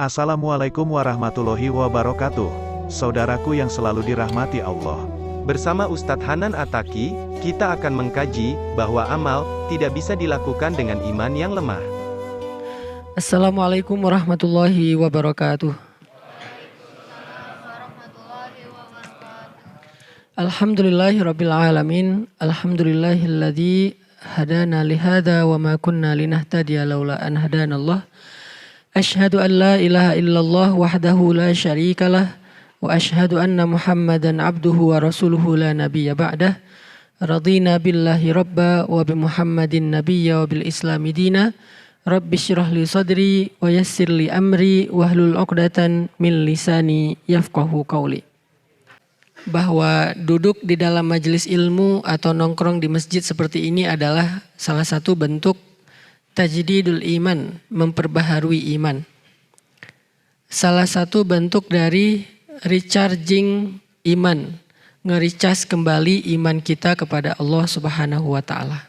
Assalamualaikum warahmatullahi wabarakatuh. Saudaraku yang selalu dirahmati Allah. Bersama Ustadz Hanan Attaqi, kita akan mengkaji bahwa amal tidak bisa dilakukan dengan iman yang lemah. Assalamualaikum warahmatullahi wabarakatuh. Alhamdulillahirabbil alamin. Alhamdulillahilladzi hadana lihada wa ma kunna linahtadiya laula an hadanallah. Asyhadu an la ilaha illallah wahdahu la syarikalah wa asyhadu anna Muhammadan abduhu wa rasuluhu la nabiyya ba'dah. Radina billahi rabba wa bi Muhammadin nabiyya wa bil islami dina. Rabbi syrah li sadri wa yassir li amri wahlul 'uqdatan min lisani yafqahu qawli. Bahwa duduk di dalam majelis ilmu atau nongkrong di masjid seperti ini adalah salah satu bentuk tajdidul iman, memperbaharui iman. Salah satu bentuk dari recharging iman, nge-recharge kembali iman kita kepada Allah Subhanahu wa taala.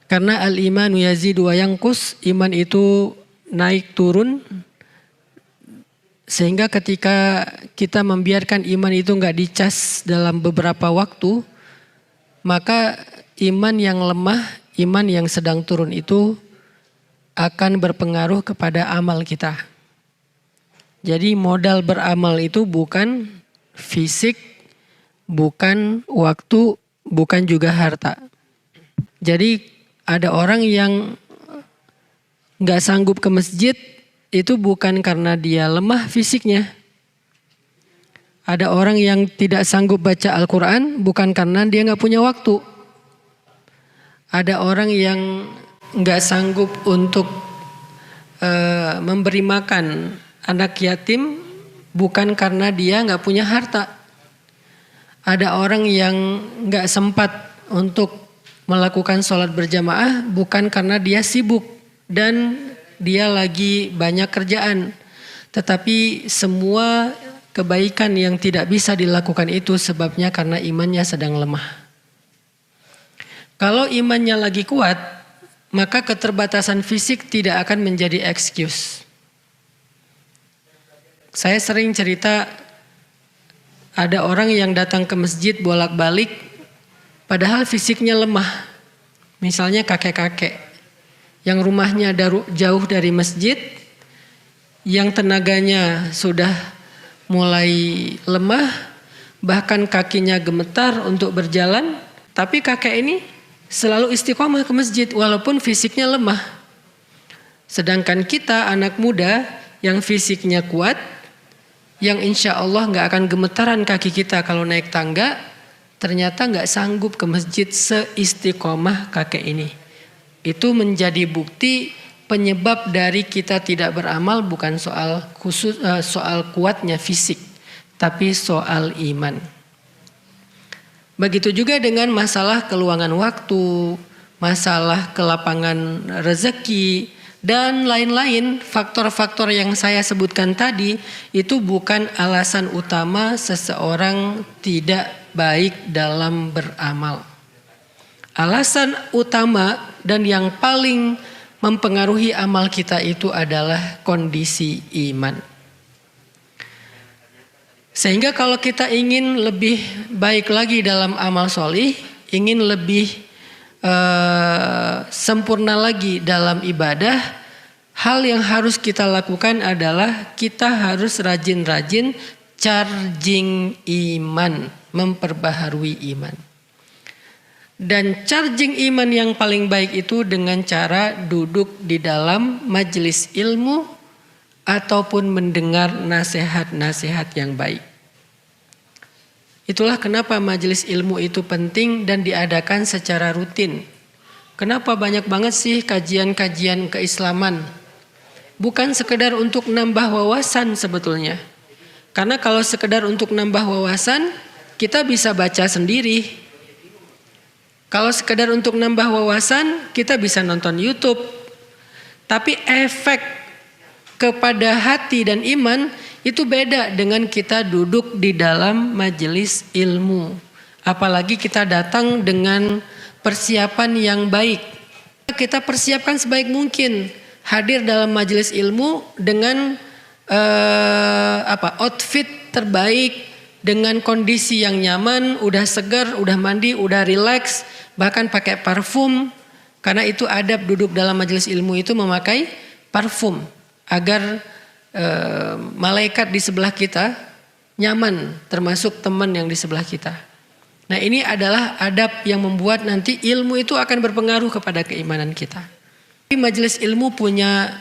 Karena al-imanu yazidu wa yanqus, iman itu naik turun, sehingga ketika kita membiarkan iman itu enggak dicas dalam beberapa waktu, maka iman yang lemah, iman yang sedang turun itu akan berpengaruh kepada amal kita. Jadi modal beramal itu bukan fisik, bukan waktu, bukan juga harta. Jadi ada orang yang gak sanggup ke masjid, itu bukan karena dia lemah fisiknya. Ada orang yang tidak sanggup baca Al-Quran, bukan karena dia gak punya waktu. Ada orang yang gak sanggup untuk memberi makan anak yatim, bukan karena dia gak punya harta. Ada orang yang gak sempat untuk melakukan sholat berjamaah, bukan karena dia sibuk dan dia lagi banyak kerjaan. Tetapi semua kebaikan yang tidak bisa dilakukan itu sebabnya karena imannya sedang lemah. Kalau imannya lagi kuat, maka keterbatasan fisik tidak akan menjadi excuse. Saya sering cerita, ada orang yang datang ke masjid bolak-balik, padahal fisiknya lemah. Misalnya kakek-kakek, yang rumahnya jauh dari masjid, yang tenaganya sudah mulai lemah, bahkan kakinya gemetar untuk berjalan, tapi kakek ini selalu istiqomah ke masjid walaupun fisiknya lemah. Sedangkan kita anak muda yang fisiknya kuat, yang insya Allah gak akan gemetaran kaki kita kalau naik tangga, ternyata gak sanggup ke masjid seistiqomah kakek ini. Itu menjadi bukti penyebab dari kita tidak beramal bukan soal kuatnya fisik, tapi soal iman. Begitu juga dengan masalah keluangan waktu, masalah kelapangan rezeki, dan lain-lain. Faktor-faktor yang saya sebutkan tadi itu bukan alasan utama seseorang tidak baik dalam beramal. Alasan utama dan yang paling mempengaruhi amal kita itu adalah kondisi iman. Sehingga kalau kita ingin lebih baik lagi dalam amal solih, ingin lebih sempurna lagi dalam ibadah, hal yang harus kita lakukan adalah kita harus rajin-rajin charging iman, memperbaharui iman. Dan charging iman yang paling baik itu dengan cara duduk di dalam majelis ilmu ataupun mendengar nasihat-nasihat yang baik. Itulah kenapa majelis ilmu itu penting dan diadakan secara rutin. Kenapa banyak banget sih kajian-kajian keislaman? Bukan sekedar untuk nambah wawasan sebetulnya. Karena kalau sekedar untuk nambah wawasan, kita bisa baca sendiri. Kalau sekedar untuk nambah wawasan, kita bisa nonton YouTube. Tapi efek kepada hati dan iman itu beda dengan kita duduk di dalam majelis ilmu. Apalagi kita datang dengan persiapan yang baik. Kita persiapkan sebaik mungkin. hadir dalam majelis ilmu dengan outfit terbaik, dengan kondisi yang nyaman, udah segar, udah mandi, udah relax, bahkan pakai parfum. Karena itu adab duduk dalam majelis ilmu itu memakai parfum agar malaikat di sebelah kita nyaman, termasuk teman yang di sebelah kita. Nah, ini adalah adab yang membuat nanti ilmu itu akan berpengaruh kepada keimanan kita. Tapi majelis ilmu punya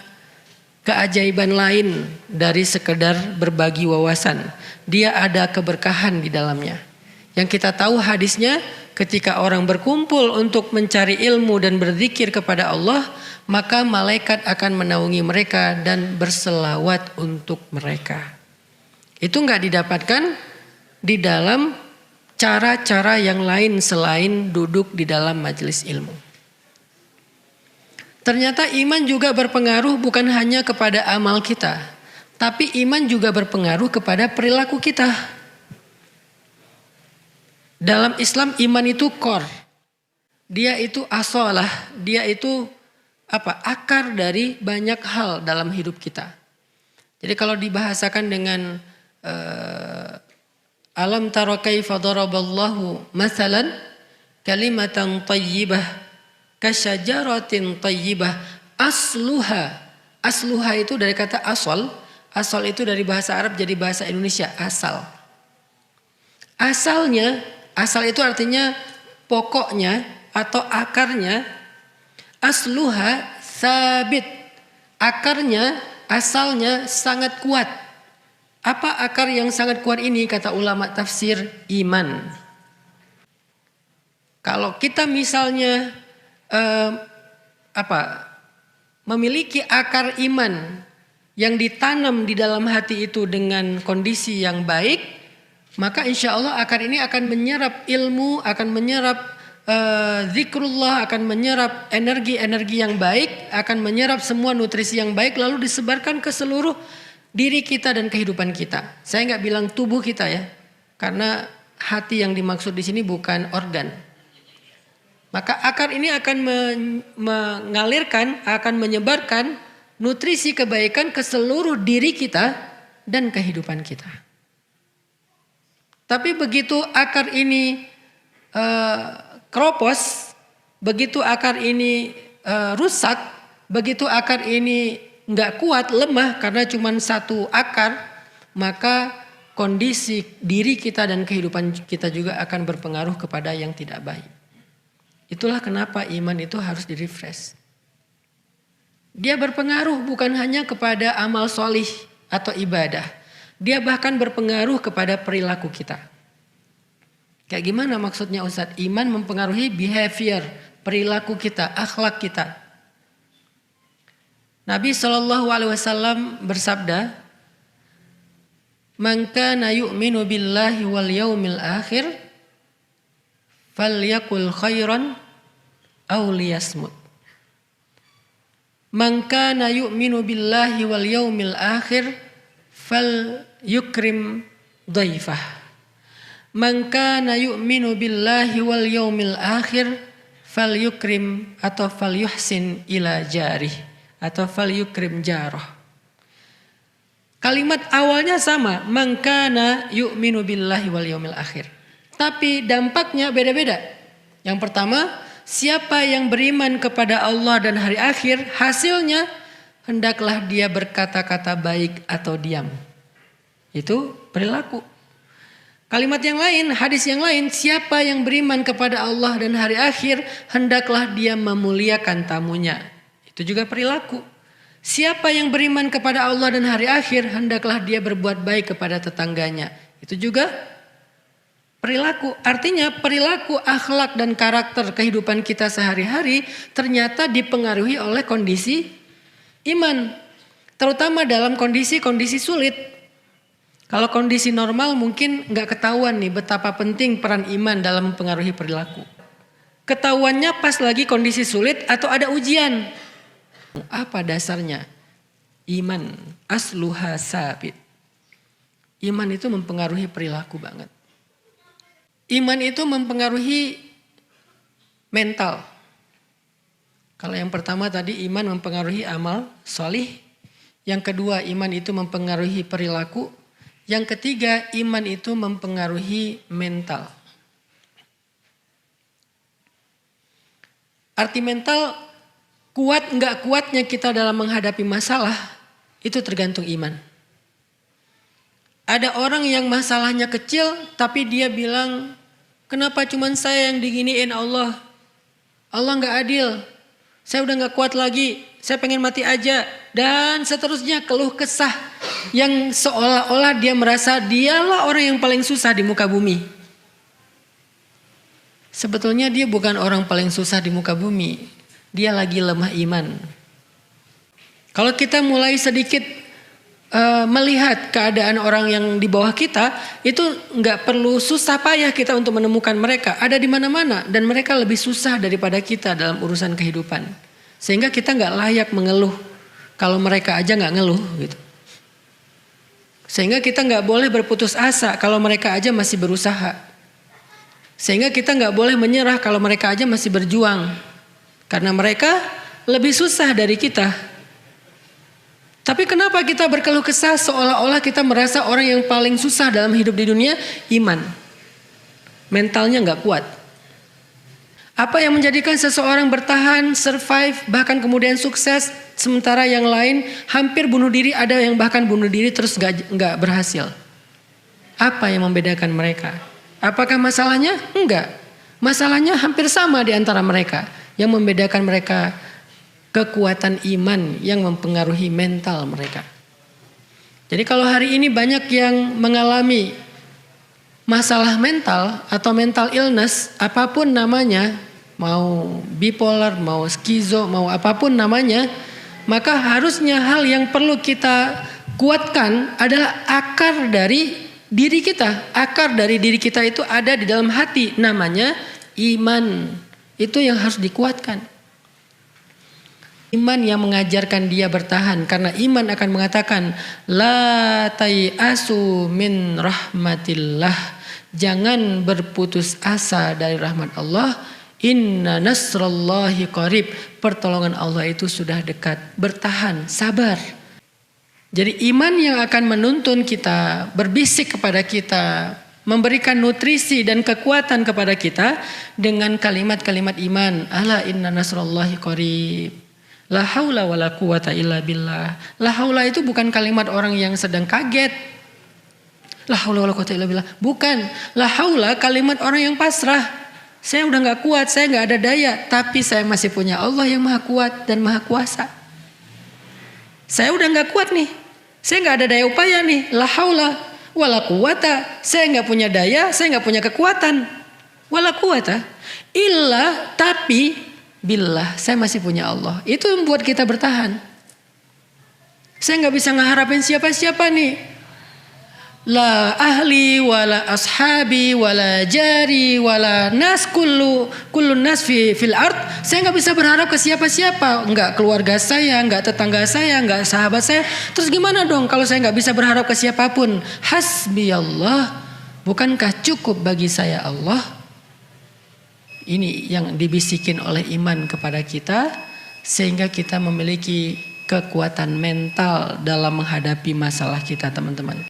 keajaiban lain dari sekedar berbagi wawasan. Dia ada keberkahan di dalamnya. Yang kita tahu hadisnya, ketika orang berkumpul untuk mencari ilmu dan berzikir kepada Allah, maka malaikat akan menaungi mereka dan berselawat untuk mereka. Itu enggak didapatkan di dalam cara-cara yang lain selain duduk di dalam majelis ilmu. Ternyata iman juga berpengaruh bukan hanya kepada amal kita, tapi iman juga berpengaruh kepada perilaku kita. Dalam Islam iman itu core. Dia itu asalah, dia itu akar dari banyak hal dalam hidup kita. Jadi kalau dibahasakan dengan alam tara kaifa daraballahu masalan kalimatan thayyibah kasyajaratin thayyibah asluha. Asluha itu dari kata asal. Asal itu dari bahasa Arab jadi bahasa Indonesia, asal. Asal itu artinya pokoknya atau akarnya. Asluha sabit. Akarnya, asalnya sangat kuat. Apa akar yang sangat kuat ini? Kata ulama tafsir, iman. Kalau kita misalnya memiliki akar iman yang ditanam di dalam hati itu dengan kondisi yang baik, maka insya Allah akar ini akan menyerap ilmu, akan menyerap zikrullah, akan menyerap energi-energi yang baik, akan menyerap semua nutrisi yang baik, lalu disebarkan ke seluruh diri kita dan kehidupan kita. Saya nggak bilang tubuh kita ya, karena hati yang dimaksud di sini bukan organ. Maka akar ini akan mengalirkan, akan menyebarkan nutrisi kebaikan ke seluruh diri kita dan kehidupan kita. Tapi begitu akar ini keropos, begitu akar ini rusak, begitu akar ini nggak kuat, lemah karena cuma satu akar, maka kondisi diri kita dan kehidupan kita juga akan berpengaruh kepada yang tidak baik. Itulah kenapa iman itu harus di-refresh. Dia berpengaruh bukan hanya kepada amal solih atau ibadah. Dia bahkan berpengaruh kepada perilaku kita. Kayak gimana maksudnya Ustadz? Iman mempengaruhi behavior, perilaku kita, akhlak kita. Nabi SAW bersabda, "Man kana yu'minu billahi wal yaumil akhir falyakul khairan aw liyasmut." Man kana yu'minu billahi wal yaumil akhir falyukrim dhaifah. Man kana yu'minu billahi wal yaumil akhir falyukrim atau falyuhsin ila jarih atau falyukrim jarah. Kalimat awalnya sama, man kana yu'minu billahi wal yaumil akhir. Tapi dampaknya beda-beda. Yang pertama, siapa yang beriman kepada Allah dan hari akhir, hasilnya hendaklah dia berkata-kata baik atau diam. Itu perilaku. Kalimat yang lain, hadis yang lain, siapa yang beriman kepada Allah dan hari akhir, hendaklah dia memuliakan tamunya. Itu juga perilaku. Siapa yang beriman kepada Allah dan hari akhir, hendaklah dia berbuat baik kepada tetangganya. Itu juga perilaku. Artinya perilaku, akhlak dan karakter kehidupan kita sehari-hari ternyata dipengaruhi oleh kondisi iman. Terutama dalam kondisi-kondisi sulit. Kalau kondisi normal mungkin nggak ketahuan nih betapa penting peran iman dalam mempengaruhi perilaku. Ketahuannya pas lagi kondisi sulit atau ada ujian. Apa dasarnya? Iman asluha sabit. Iman itu mempengaruhi perilaku banget. Iman itu mempengaruhi mental. Kalau yang pertama tadi iman mempengaruhi amal solih. Yang kedua iman itu mempengaruhi perilaku. Yang ketiga iman itu mempengaruhi mental. Arti mental, kuat nggak kuatnya kita dalam menghadapi masalah itu tergantung iman. Ada orang yang masalahnya kecil tapi dia bilang, kenapa cuman saya yang diginiin Allah? Allah nggak adil. Saya udah nggak kuat lagi. Saya pengen mati aja. Dan seterusnya keluh kesah yang seolah-olah dia merasa dialah orang yang paling susah di muka bumi. Sebetulnya dia bukan orang paling susah di muka bumi. Dia lagi lemah iman. Kalau kita mulai sedikit melihat keadaan orang yang di bawah kita, itu nggak perlu susah payah kita untuk menemukan mereka. Ada di mana-mana dan mereka lebih susah daripada kita dalam urusan kehidupan. Sehingga kita nggak layak mengeluh kalau mereka aja nggak ngeluh gitu. Sehingga kita nggak boleh berputus asa kalau mereka aja masih berusaha. Sehingga kita nggak boleh menyerah kalau mereka aja masih berjuang. Karena mereka lebih susah dari kita. Tapi kenapa kita berkeluh kesah seolah-olah kita merasa orang yang paling susah dalam hidup di dunia? Iman. Mentalnya nggak kuat. Apa yang menjadikan seseorang bertahan, survive, bahkan kemudian sukses, sementara yang lain hampir bunuh diri, ada yang bahkan bunuh diri terus nggak berhasil. Apa yang membedakan mereka? Apakah masalahnya? Enggak. Masalahnya hampir sama di antara mereka. Yang membedakan mereka kekuatan iman yang mempengaruhi mental mereka. Jadi kalau hari ini banyak yang mengalami masalah mental atau mental illness, apapun namanya, mau bipolar, mau skizo, mau apapun namanya, maka harusnya hal yang perlu kita kuatkan adalah akar dari diri kita. Akar dari diri kita itu ada di dalam hati, namanya iman. Itu yang harus dikuatkan. Iman yang mengajarkan dia bertahan, karena iman akan mengatakan la tayasu min rahmatillah, jangan berputus asa dari rahmat Allah. Inna nasrallahi qarib, pertolongan Allah itu sudah dekat. Bertahan, sabar. Jadi iman yang akan menuntun kita, berbisik kepada kita, memberikan nutrisi dan kekuatan kepada kita dengan kalimat-kalimat iman. Ala inna nasrallahi qarib. La haula wala quwata illa billah. La haula itu bukan kalimat orang yang sedang kaget. La haula wala quwata illa billah. Bukan. La haula kalimat orang yang pasrah. Saya udah gak kuat, saya gak ada daya. Tapi saya masih punya Allah yang maha kuat dan maha kuasa. Saya udah gak kuat nih. Saya gak ada daya upaya nih. La haula wala quwata. Saya gak punya daya, saya gak punya kekuatan. Wala quwata. Illa tapi billah, saya masih punya Allah. Itu yang membuat kita bertahan. Saya nggak bisa ngeharapin siapa-siapa nih. La ahli, wala ashabi, wala jari, wala nas kullun nas fil ard. Saya nggak bisa berharap ke siapa-siapa. Nggak keluarga saya, nggak tetangga saya, nggak sahabat saya. Terus gimana dong kalau saya nggak bisa berharap ke siapapun? Hasbi Allah. Bukankah cukup bagi saya Allah? Ini yang dibisikin oleh iman kepada kita, sehingga kita memiliki kekuatan mental dalam menghadapi masalah kita, teman-teman.